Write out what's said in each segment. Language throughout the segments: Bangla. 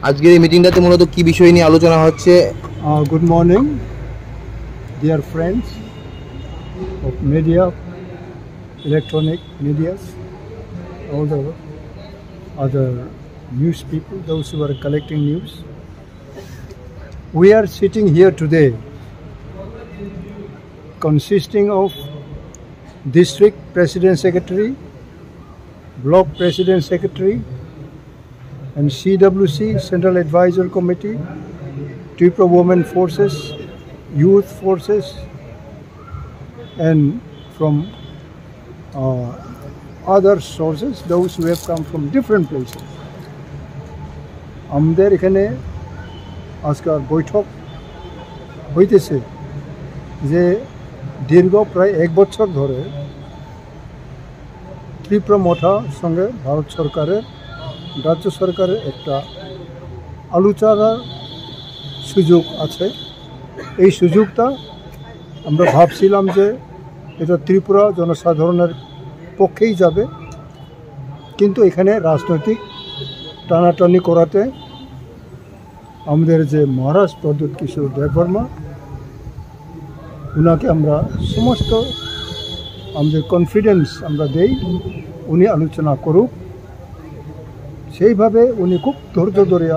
আজকের এই মিটিংটাতে মূলত কি বিষয় নিয়ে আলোচনা হচ্ছে? Good morning, dear friends of media, electronic medias, all the other news people, those who are collecting news. We are sitting here today consisting of District President Secretary, Block President Secretary, and CWC, Central Advisory Committee, Tripura Women Forces, Youth Forces, and from other sources, those who have come from different places. আমাদের এখানে আজকাল বৈঠক হইতেছে যে দীর্ঘ প্রায় 1 বছর ধরে ত্রিপুরা মোটা সঙ্গে ভারত সরকারের রাজ্য সরকারের একটা আলোচনার সুযোগ আছে। এই সুযোগটা আমরা ভাবছিলাম যে এটা ত্রিপুরা জনসাধারণের পক্ষেই যাবে, কিন্তু এখানে রাজনৈতিক টানাটানি করাতে আমাদের যে মহারাজ প্রদ্যুৎ কিশোর দেববর্মা, ওনাকে আমরা সমস্ত আমাদের কনফিডেন্স আমরা দেই উনি আলোচনা করুক। সেইভাবে উনি খুব ধৈর্য ধরে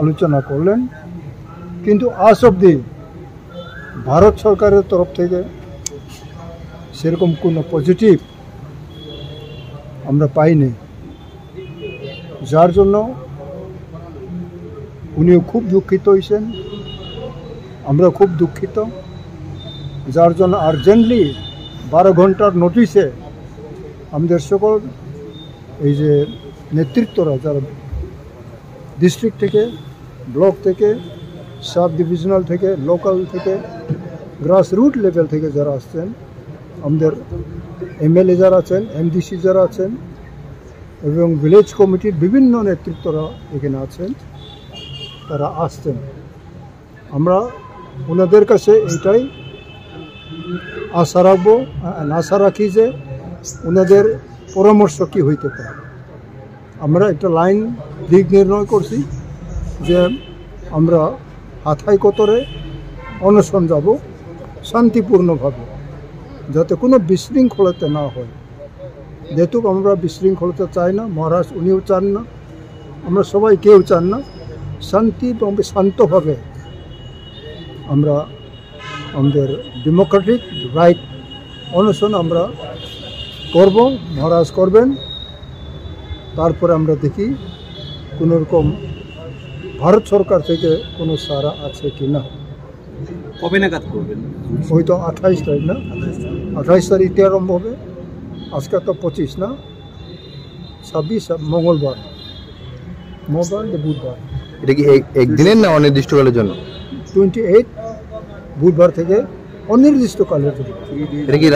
আলোচনা করলেন, কিন্তু আজ অবধি ভারত সরকারের তরফ থেকে সেরকম কোনো পজিটিভ আমরা পাইনি, যার জন্য উনিও খুব দুঃখিত হয়েছেন, আমরা খুব দুঃখিত, যার জন্য আর্জেন্টলি 12 ঘন্টার নোটিশে আমাদের সকল এই যে নেতৃত্বরা যারা ডিস্ট্রিক্ট থেকে, ব্লক থেকে, সাব ডিভিশনাল থেকে, লোকাল থেকে, গ্রাসরুট লেভেল থেকে যারা আসছেন, আমাদের এমএলএ যারা আছেন, এমডিসি যারা আছেন এবং ভিলেজ কমিটির বিভিন্ন নেতৃত্বরা এখানে আছেন, তারা আসছেন। আমরা ওনাদের কাছে এটাই আশা রাখি যে ওনাদের পরামর্শ কী হইতে পারে। আমরা একটা লাইন দিক নির্ণয় করছি যে আমরা হাথাই কতরে অনশন যাব শান্তিপূর্ণভাবে, যাতে কোনো বিশৃঙ্খলতা না হয়। যেহেতু আমরা বিশৃঙ্খলতা চাই না, মহারাজ উনিও চান না, আমরা সবাই কেউ চান না, শান্তি এবং শান্তভাবে আমরা আমাদের ডেমোক্রেটিক রাইট অনশন আমরা করব, মহারাজ করবেন। তারপরে আমরা দেখি কোনোরকম ভারত সরকার থেকে কোনো সাড়া আছে কি না। কবে নাগাদ করবেন? হয়তো 28 তারিখ না, 28 তারিখে আরম্ভ হবে। আজকে তো 25 না, 26 মঙ্গলবার বুধবার। এটা কি একদিনের না অনির্দিষ্টকালের জন্য? 28 বুধবার থেকে অনির্দিষ্টকালের জন্য। এটা কি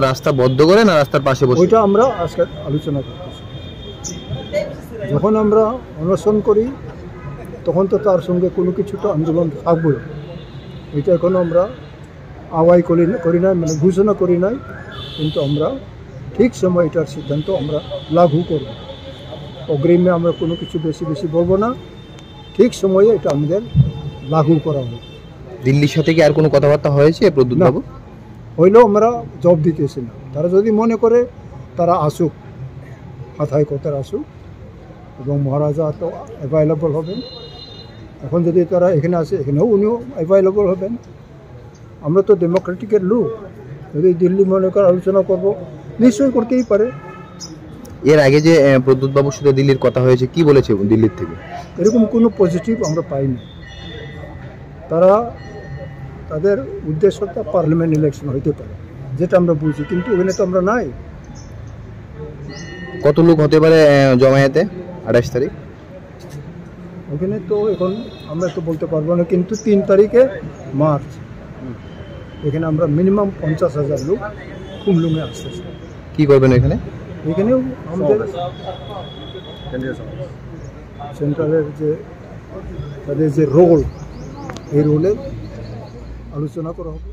রাস্তা বদ্ধ করে না রাস্তার পাশে বসে? ওইটা আমরা আজকে আলোচনা করতেছি। যখন আমরা অনশন করি তখন তো তার সঙ্গে কোনো কিছু তো আন্দোলন থাকবে। এটা এখনো আমরা আওয়াই করি নাই, মানে ঘোষণা করি নাই, কিন্তু আমরা ঠিক সময় এটার সিদ্ধান্ত আমরা লাগু করব। অগ্রিমে আমরা কোনো কিছু বেশি বলবো না, ঠিক সময়ে এটা আমাদের লাগু করা হবে। দিল্লির সাথে কি আর কোনো কথাবার্তা হয়েছে প্রদ্যুৎ বাবু? হইলেও আমরা জব দিতেছি না। তারা যদি মনে করে তারা আসুক, হাথায় কথার আসুক, এবং মহারাজা তো অ্যাভেলেবল হবেন। এখন যদি তারা এখানে আসে, এখানেও উনিও অ্যাভেলেবল হবেন। আমরা তো ডেমোক্রেটিকের লোক, যদি দিল্লি মনে করে আলোচনা করব, নিশ্চয়ই করতেই পারে। এর আগে যে প্রদ্যুৎ বাবুর সাথে দিল্লির কথা হয়েছে, কি বলেছে দিল্লির থেকে? এরকম কোনো পজিটিভ আমরা পাইনি। তারা তাদের উদ্দেশ্যটা পার্লামেন্ট ইলেকশন হইতে পারে, যেটা আমরা বুঝি, কিন্তু ওখানে তো আমরা নাই। কত লোক হতে পারে জমায়েতে 28 তারিখ? ওখানে তো এখন আমরা তো বলতে পারবো না, কিন্তু 3 তারিখে মার্চ এখানে আমরা মিনিমাম 50,000 লোক খুমলুঙে আসতেছে। কি করবেন এখানে? এখানেও আমাদের সেন্ট্রালের যে তাদের যে রোল, এই রোলের আলোচনা করা হবে।